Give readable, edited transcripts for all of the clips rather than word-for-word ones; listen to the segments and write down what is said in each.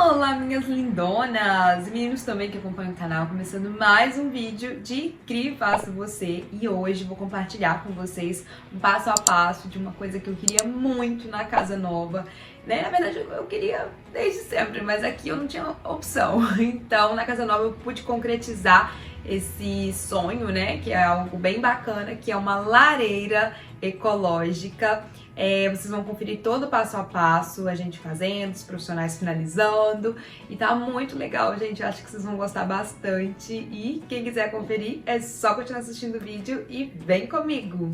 Olá, minhas lindonas! Meninos também que acompanham o canal, começando mais um vídeo de Crie e Faça Você. E hoje vou compartilhar com vocês um passo a passo de uma coisa que eu queria muito na casa nova. Né? Na verdade, eu queria desde sempre, mas aqui eu não tinha opção. Então, na casa nova eu pude concretizar esse sonho, né? Que é algo bem bacana, que é uma lareira ecológica. Vocês vão conferir todo o passo a passo, a gente fazendo, os profissionais finalizando. E tá muito legal, gente. Eu acho que vocês vão gostar bastante. E quem quiser conferir, é só continuar assistindo o vídeo e vem comigo!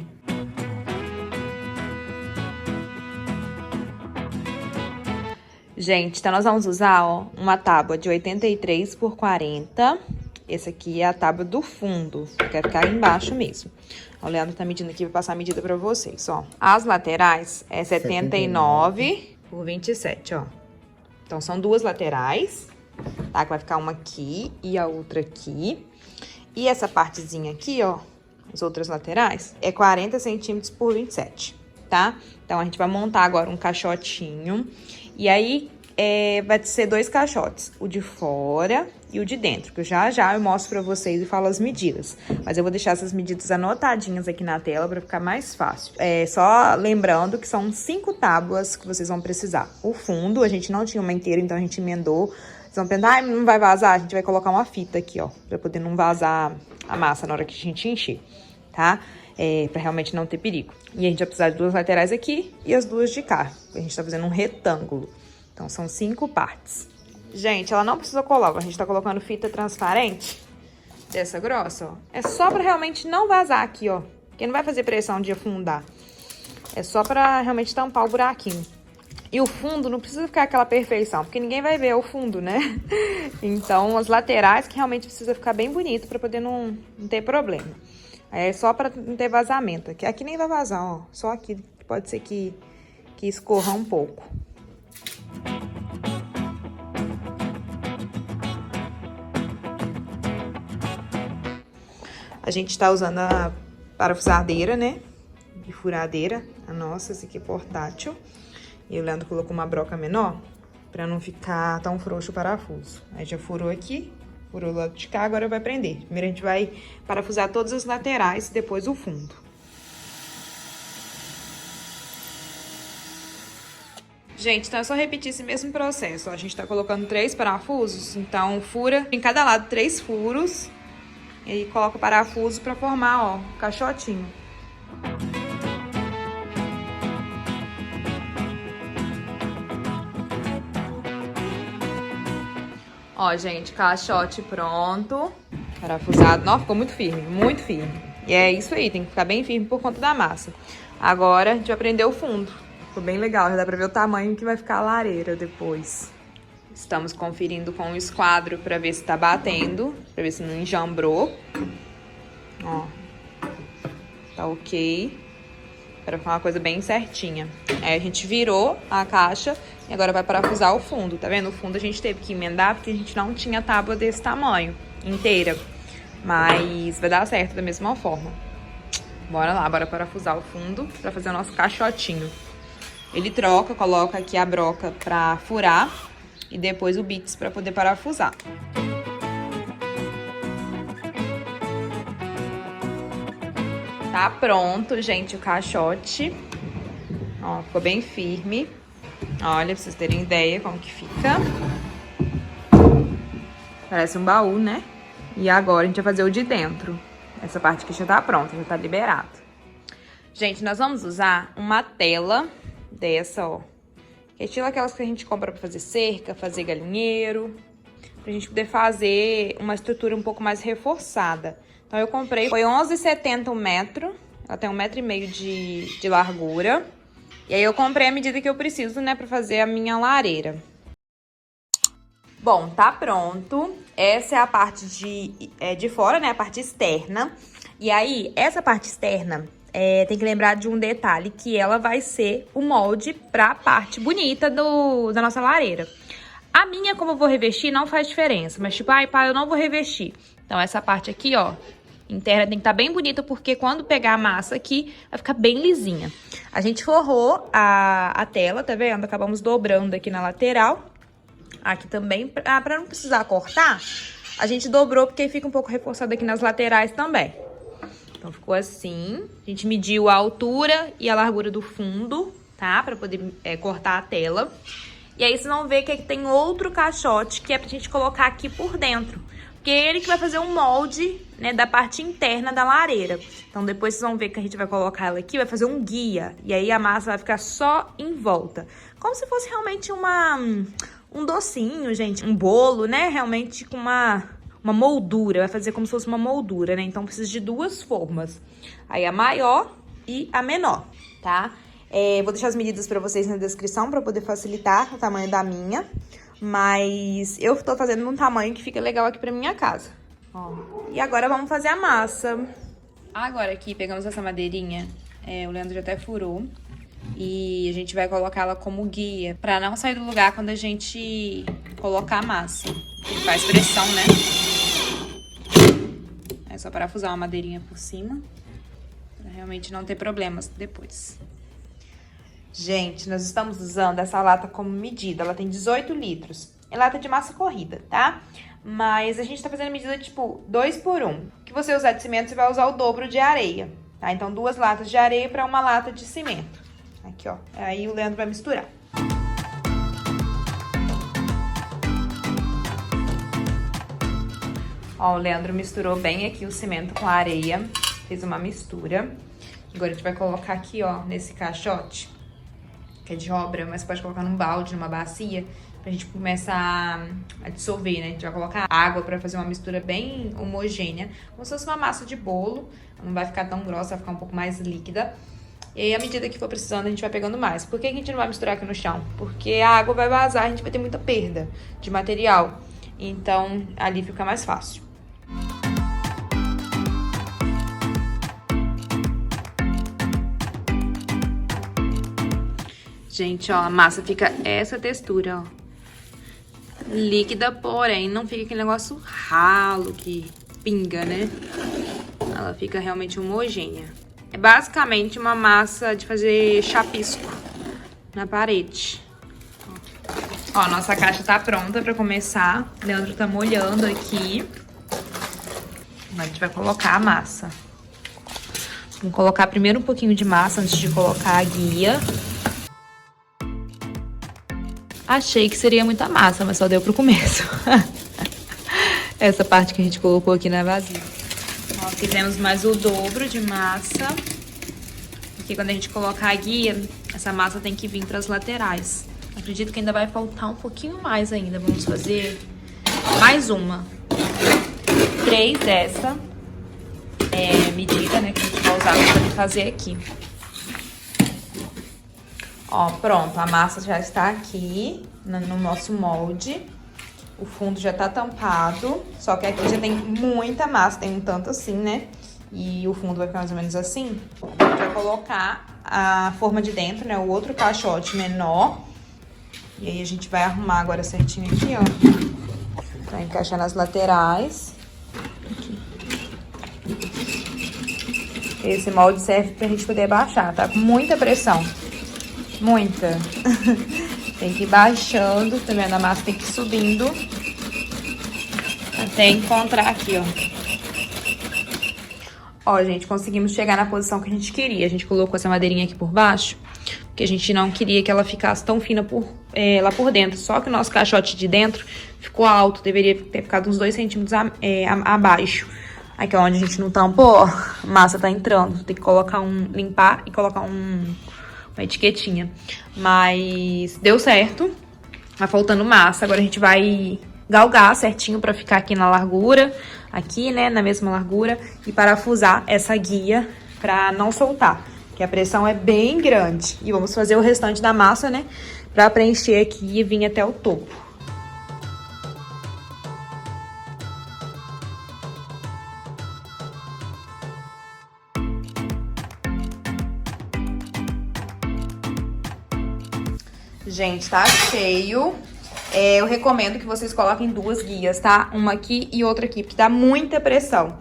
Gente, então nós vamos usar, ó, uma tábua de 83 por 40. Esse aqui é a tábua do fundo, que vai ficar aí embaixo mesmo. O Leandro tá medindo aqui, vou passar a medida pra vocês, ó. As laterais é 79 por 27, ó. Então, são duas laterais, tá? Que vai ficar uma aqui e a outra aqui. E essa partezinha aqui, ó, as outras laterais, é 40 centímetros por 27, tá? Então, a gente vai montar agora um caixotinho. E aí, vai ser dois caixotes, o de fora e o de dentro, que já eu mostro pra vocês e falo as medidas. Mas eu vou deixar essas medidas anotadinhas aqui na tela pra ficar mais fácil. Só lembrando que são 5 tábuas que vocês vão precisar. O fundo, a gente não tinha uma inteira, então a gente emendou. Vocês vão pensar, não vai vazar? A gente vai colocar uma fita aqui, ó, pra poder não vazar a massa na hora que a gente encher, tá? Pra realmente não ter perigo. E a gente vai precisar de duas laterais aqui e as duas de cá. A gente tá fazendo um retângulo. Então, são 5 partes. Gente, ela não precisa colar. A gente tá colocando fita transparente dessa grossa, ó. É só pra realmente não vazar aqui, ó. Porque não vai fazer pressão de afundar. É só pra realmente tampar o buraquinho. E o fundo não precisa ficar aquela perfeição, porque ninguém vai ver o fundo, né? Então, as laterais que realmente precisa ficar bem bonito pra poder não ter problema. É só pra não ter vazamento. Aqui nem vai vazar, ó. Só aqui que pode ser que escorra um pouco. A gente tá usando a parafusadeira, né? De furadeira. A nossa, essa aqui é portátil. E o Leandro colocou uma broca menor pra não ficar tão frouxo o parafuso. Aí já furou aqui, furou do lado de cá, agora vai prender. Primeiro a gente vai parafusar todas as laterais e depois o fundo. Gente, então é só repetir esse mesmo processo. Ó, a gente tá colocando 3 parafusos, então fura em cada lado 3 furos. E aí coloca o parafuso pra formar, ó, um caixotinho. Ó, gente, caixote pronto. Parafusado. Nossa, ficou muito firme, muito firme. E é isso aí, tem que ficar bem firme por conta da massa. Agora a gente vai prender o fundo. Ficou bem legal, já dá pra ver o tamanho que vai ficar a lareira depois. Estamos conferindo com o esquadro pra ver se tá batendo, pra ver se não enjambrou. Ó, tá ok. Pra ficar uma coisa bem certinha. Aí a gente virou a caixa e agora vai parafusar o fundo, tá vendo? O fundo a gente teve que emendar porque a gente não tinha tábua desse tamanho, inteira. Mas vai dar certo da mesma forma. Bora lá, bora parafusar o fundo pra fazer o nosso caixotinho. Ele troca, coloca aqui a broca pra furar e depois o bits pra poder parafusar. Tá pronto, gente, o caixote. Ó, ficou bem firme. Olha, pra vocês terem ideia como que fica. Parece um baú, né? E agora a gente vai fazer o de dentro. Essa parte aqui já tá pronta, já tá liberado. Gente, nós vamos usar uma tela dessa, ó. Que é estilo aquelas que a gente compra pra fazer cerca, fazer galinheiro. Pra gente poder fazer uma estrutura um pouco mais reforçada. Então, eu comprei, foi 11,70 o metro. Ela tem 1,5 m de largura. E aí, eu comprei a medida que eu preciso, né, pra fazer a minha lareira. Bom, tá pronto. Essa é a parte de fora, né, a parte externa. E aí, essa parte externa, tem que lembrar de um detalhe, que ela vai ser o molde pra parte bonita da nossa lareira. A minha, como eu vou revestir, não faz diferença. Mas tipo, ai, pá, eu não vou revestir. Então, essa parte aqui, ó, interna tem que estar bem bonita, porque quando pegar a massa aqui, vai ficar bem lisinha. A gente forrou a tela, tá vendo? Acabamos dobrando aqui na lateral. Aqui também, pra não precisar cortar, a gente dobrou porque fica um pouco reforçado aqui nas laterais também. Então, ficou assim. A gente mediu a altura e a largura do fundo, tá? Pra poder cortar a tela. E aí, vocês vão ver que aqui tem outro caixote que é pra gente colocar aqui por dentro. Porque é ele que vai fazer um molde, né, da parte interna da lareira. Então, depois vocês vão ver que a gente vai colocar ela aqui, vai fazer um guia. E aí, a massa vai ficar só em volta. Como se fosse realmente um docinho, gente. Um bolo, né? Realmente com uma moldura. Vai fazer como se fosse uma moldura, né? Então, precisa de duas formas. Aí, a maior e a menor, tá? Vou deixar as medidas pra vocês na descrição pra poder facilitar o tamanho da minha. Mas eu tô fazendo num tamanho que fica legal aqui pra minha casa. Ó. E agora vamos fazer a massa. Agora aqui pegamos essa madeirinha, o Leandro já até furou. E a gente vai colocar ela como guia, pra não sair do lugar quando a gente colocar a massa. Ele faz pressão, né? É só parafusar uma madeirinha por cima, pra realmente não ter problemas depois. Gente, nós estamos usando essa lata como medida. Ela tem 18 litros. É lata de massa corrida, tá? Mas a gente tá fazendo medida tipo 2 por 1. Que você usar de cimento, você vai usar o dobro de areia, tá? Então, 2 latas de areia pra uma lata de cimento. Aqui, ó. Aí o Leandro vai misturar. Ó, o Leandro misturou bem aqui o cimento com a areia. Fez uma mistura. Agora a gente vai colocar aqui, ó, nesse caixote, que é de obra, mas pode colocar num balde, numa bacia, pra gente começar a dissolver, né? A gente vai colocar água pra fazer uma mistura bem homogênea, como se fosse uma massa de bolo. Não vai ficar tão grossa, vai ficar um pouco mais líquida. E aí, à medida que for precisando, a gente vai pegando mais. Por que a gente não vai misturar aqui no chão? Porque a água vai vazar, a gente vai ter muita perda de material. Então, ali fica mais fácil. Gente, ó, a massa fica essa textura, ó. Líquida, porém, não fica aquele negócio ralo que pinga, né? Ela fica realmente homogênea. É basicamente uma massa de fazer chapisco na parede. Ó, nossa caixa tá pronta pra começar. O Leandro tá molhando aqui. Agora a gente vai colocar a massa. Vamos colocar primeiro um pouquinho de massa antes de colocar a guia. Achei que seria muita massa, mas só deu pro começo. Essa parte que a gente colocou aqui na vasilha. Ó, fizemos mais o dobro de massa. Porque quando a gente colocar a guia, essa massa tem que vir para as laterais. Acredito que ainda vai faltar um pouquinho mais ainda. Vamos fazer mais uma. 3 dessa medida, né, que a gente vai usar para fazer aqui. Ó, pronto, a massa já está aqui no nosso molde. O fundo já tá tampado, só que aqui já tem muita massa, tem um tanto assim, né? E o fundo vai ficar mais ou menos assim. A gente vai colocar a forma de dentro, né? O outro caixote menor. E aí a gente vai arrumar agora certinho aqui, ó. Pra encaixar nas laterais. Aqui. Esse molde serve pra gente poder baixar, tá? Com muita pressão. Muita. Tem que ir baixando, tá vendo? A massa tem que ir subindo. Até encontrar aqui, ó. Ó, gente, conseguimos chegar na posição que a gente queria. A gente colocou essa madeirinha aqui por baixo, porque a gente não queria que ela ficasse tão fina lá por dentro. Só que o nosso caixote de dentro ficou alto, deveria ter ficado uns 2 centímetros abaixo. Aqui, ó, onde a gente não tampou, ó, a massa tá entrando. Tem que colocar limpar e colocar uma etiquetinha. Mas deu certo. Tá faltando massa. Agora a gente vai galgar certinho pra ficar aqui na largura. Aqui, né, na mesma largura. E parafusar essa guia pra não soltar. Que a pressão é bem grande. E vamos fazer o restante da massa, né, pra preencher aqui e vir até o topo. Gente, tá cheio. Eu recomendo que vocês coloquem 2 guias, tá? Uma aqui e outra aqui, porque dá muita pressão.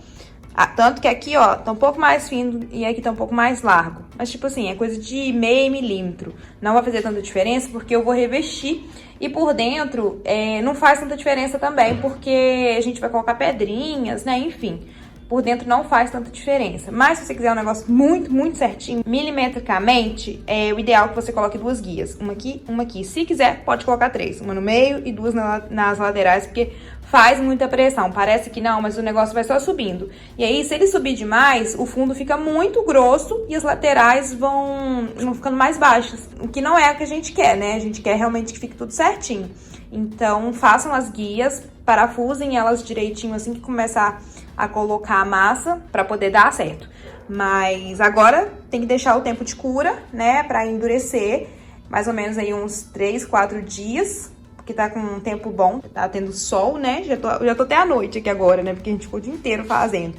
Tanto que aqui, ó, tá um pouco mais fino e aqui tá um pouco mais largo. Mas, tipo assim, é coisa de meio milímetro. Não vai fazer tanta diferença porque eu vou revestir. E por dentro, não faz tanta diferença também, porque a gente vai colocar pedrinhas, né? Enfim, por dentro não faz tanta diferença. Mas se você quiser um negócio muito, muito certinho, milimetricamente, o ideal é que você coloque 2 guias. Uma aqui, uma aqui. Se quiser, pode colocar 3. Uma no meio e 2 nas laterais, porque faz muita pressão. Parece que não, mas o negócio vai só subindo. E aí, se ele subir demais, o fundo fica muito grosso e as laterais vão ficando mais baixas. O que não é o que a gente quer, né? A gente quer realmente que fique tudo certinho. Então, façam as guias, parafusem elas direitinho assim que começar a colocar a massa pra poder dar certo. Mas agora tem que deixar o tempo de cura, né? Pra endurecer. Mais ou menos aí uns 3, 4 dias. Porque tá com um tempo bom, tá tendo sol, né? Já tô até à noite aqui agora, né? Porque a gente ficou o dia inteiro fazendo.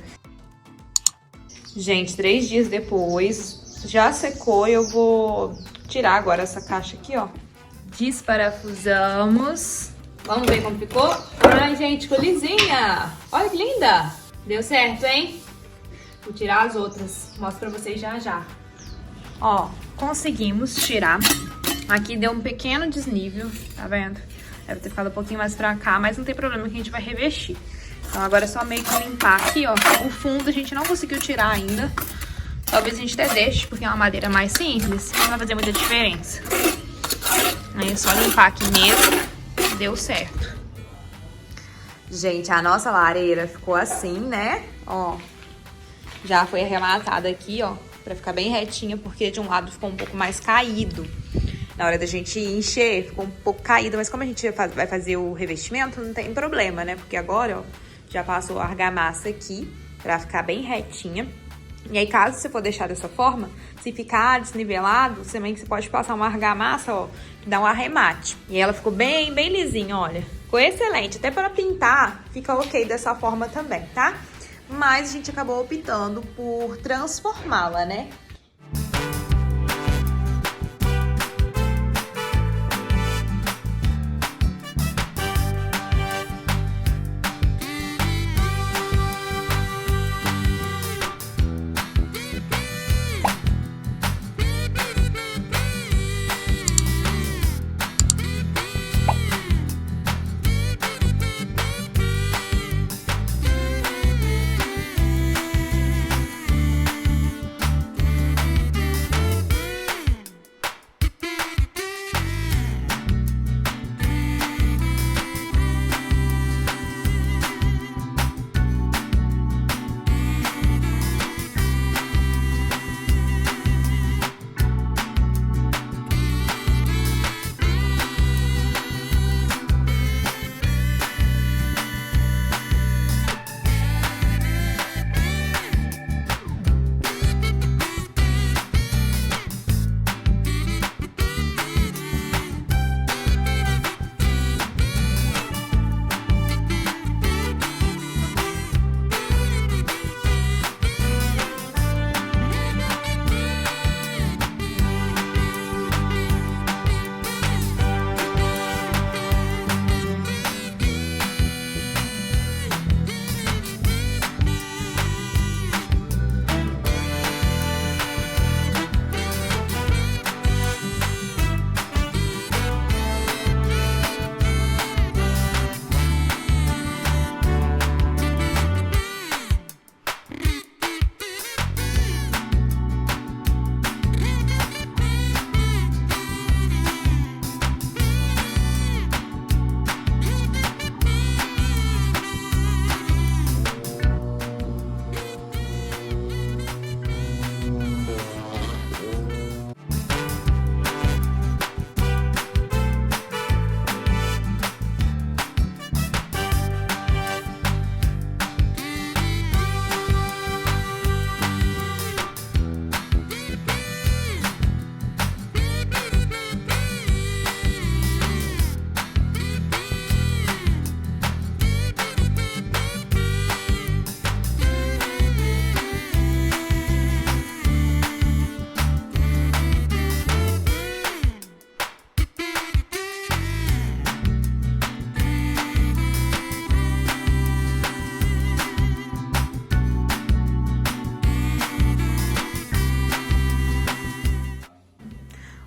Gente, 3 dias depois, já secou. Eu vou tirar agora essa caixa aqui, ó. Desparafusamos. Vamos ver como ficou? Ai, gente, ficou lisinha. Olha que linda. Deu certo, hein? Vou tirar as outras. Mostro pra vocês já já. Ó, conseguimos tirar. Aqui deu um pequeno desnível, tá vendo? Deve ter ficado um pouquinho mais pra cá, mas não tem problema que a gente vai revestir. Então agora é só meio que limpar aqui, ó. O fundo a gente não conseguiu tirar ainda. Talvez a gente até deixe, porque é uma madeira mais simples. Não vai fazer muita diferença. Aí é só limpar aqui mesmo. Deu certo. Gente, a nossa lareira ficou assim, né? Ó, já foi arrematada aqui, ó. Pra ficar bem retinha, porque de um lado ficou um pouco mais caído. Na hora da gente encher, ficou um pouco caída, mas como a gente vai fazer o revestimento, não tem problema, né? Porque agora, ó, já passou a argamassa aqui pra ficar bem retinha. E aí, caso você for deixar dessa forma, se ficar desnivelado, também você pode passar uma argamassa, ó, que dá um arremate. E ela ficou bem, bem lisinha, olha. Ficou excelente. Até para pintar, fica ok dessa forma também, tá? Mas a gente acabou optando por transformá-la, né?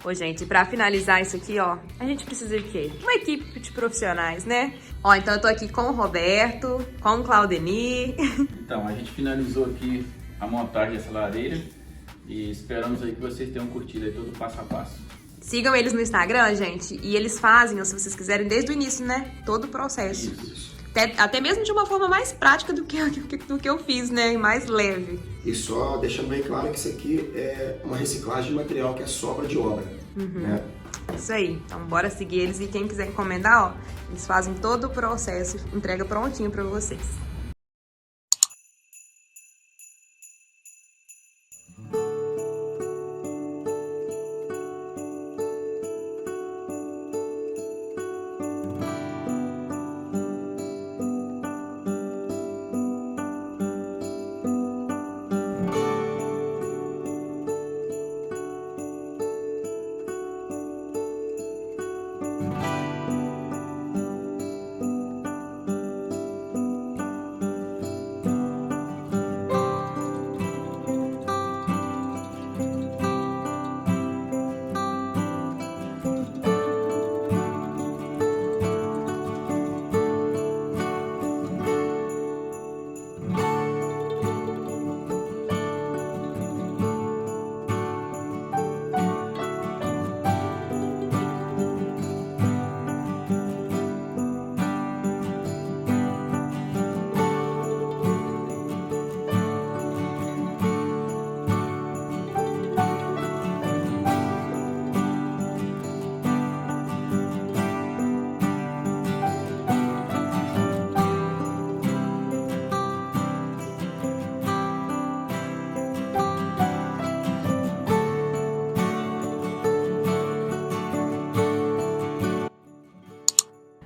Ô, gente, pra finalizar isso aqui, ó, a gente precisa de quê? Uma equipe de profissionais, né? Ó, então eu tô aqui com o Roberto, com o Claudemir. Então, a gente finalizou aqui a montagem dessa lareira e esperamos aí que vocês tenham curtido aí todo o passo a passo. Sigam eles no Instagram, gente, e eles fazem, se vocês quiserem, desde o início, né? Todo o processo. Isso. Até mesmo de uma forma mais prática do que eu fiz, né? E mais leve. E só deixando bem claro que isso aqui é uma reciclagem de material que é sobra de obra, né? Isso aí. Então, bora seguir eles. E quem quiser encomendar, ó, eles fazem todo o processo, entrega prontinho pra vocês.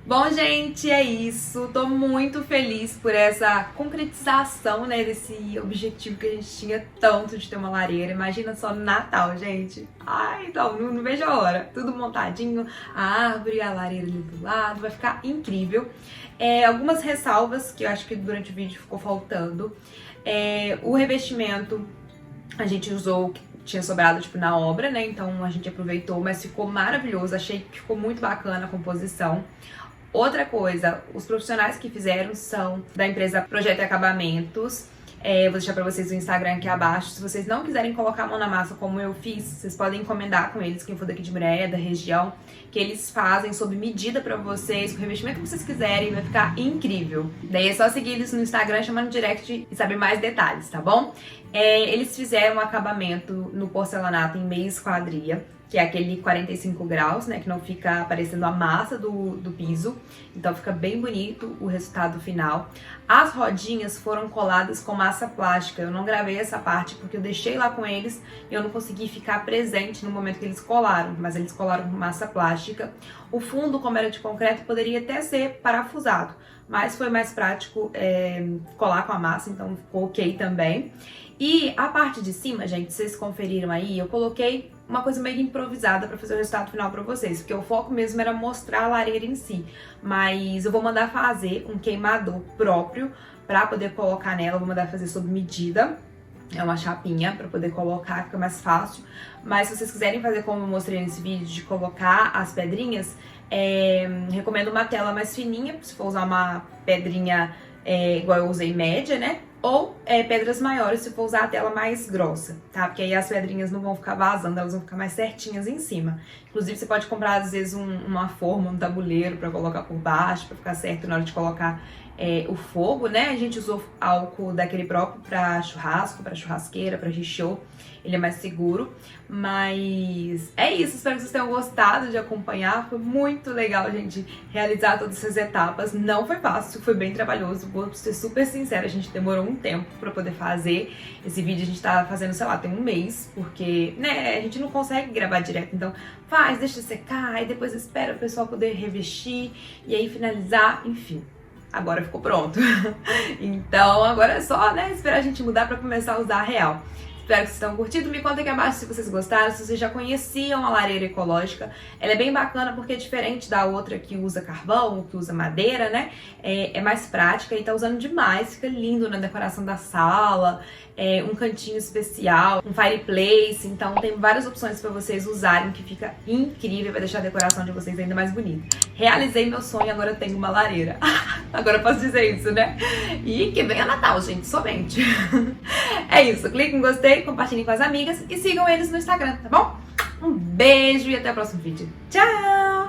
Bom, gente, é isso. Tô muito feliz por essa concretização, né, desse objetivo que a gente tinha tanto de ter uma lareira. Imagina só no Natal, gente. Ai, então, não vejo a hora. Tudo montadinho, a árvore, a lareira ali do lado, vai ficar incrível. Algumas ressalvas que eu acho que durante o vídeo ficou faltando. O revestimento a gente usou, tinha sobrado tipo na obra, né, então a gente aproveitou, mas ficou maravilhoso. Achei que ficou muito bacana a composição. Outra coisa, os profissionais que fizeram são da empresa Projeto e Acabamentos. Vou deixar pra vocês o Instagram aqui abaixo. Se vocês não quiserem colocar a mão na massa como eu fiz, vocês podem encomendar com eles, quem for daqui de Mireia, da região, que eles fazem sob medida pra vocês, com o revestimento que vocês quiserem, vai ficar incrível. Daí é só seguir eles no Instagram, chamando direct e saber mais detalhes, tá bom? Eles fizeram um acabamento no porcelanato em meia esquadria, que é aquele 45 graus, né, que não fica aparecendo a massa do piso. Então fica bem bonito o resultado final. As rodinhas foram coladas com massa plástica. Eu não gravei essa parte porque eu deixei lá com eles e eu não consegui ficar presente no momento que eles colaram, mas eles colaram com massa plástica. O fundo, como era de concreto, poderia até ser parafusado, mas foi mais prático colar com a massa, então ficou ok também. E a parte de cima, gente, vocês conferiram aí, eu coloquei uma coisa meio improvisada pra fazer o resultado final pra vocês, porque o foco mesmo era mostrar a lareira em si. Mas eu vou mandar fazer um queimador próprio pra poder colocar nela, vou mandar fazer sob medida. É uma chapinha pra poder colocar, fica mais fácil. Mas se vocês quiserem fazer como eu mostrei nesse vídeo, de colocar as pedrinhas, recomendo uma tela mais fininha, se for usar uma pedrinha igual eu usei, média, né? Ou pedras maiores, se for usar a tela mais grossa, tá? Porque aí as pedrinhas não vão ficar vazando, elas vão ficar mais certinhas em cima. Inclusive, você pode comprar, às vezes, uma forma, um tabuleiro pra colocar por baixo, pra ficar certo na hora de colocar o fogo, né? A gente usou álcool daquele próprio pra churrasco, pra churrasqueira, pra richô. Ele é mais seguro, mas é isso, espero que vocês tenham gostado de acompanhar. Foi muito legal, gente, realizar todas essas etapas. Não foi fácil, foi bem trabalhoso, vou ser super sincera, a gente demorou um tempo pra poder fazer. Esse vídeo a gente tá fazendo, sei lá, tem um mês, porque, né, a gente não consegue gravar direto, então faz, deixa secar, aí depois espera o pessoal poder revestir e aí finalizar, enfim. Agora ficou pronto. Então agora é só, né, esperar a gente mudar pra começar a usar a real. Espero que vocês tenham curtido. Me contem aqui abaixo se vocês gostaram, se vocês já conheciam a lareira ecológica. Ela é bem bacana porque é diferente da outra que usa carvão, que usa madeira, né? É mais prática e tá usando demais, fica lindo na decoração da sala. um cantinho especial, um fireplace. Então tem várias opções pra vocês usarem, que fica incrível, vai deixar a decoração de vocês ainda mais bonita. Realizei meu sonho, agora eu tenho uma lareira. Agora eu posso dizer isso, né? E que venha Natal, gente, somente. É isso, clique em gostei, compartilhem com as amigas e sigam eles no Instagram, tá bom? Um beijo e até o próximo vídeo. Tchau!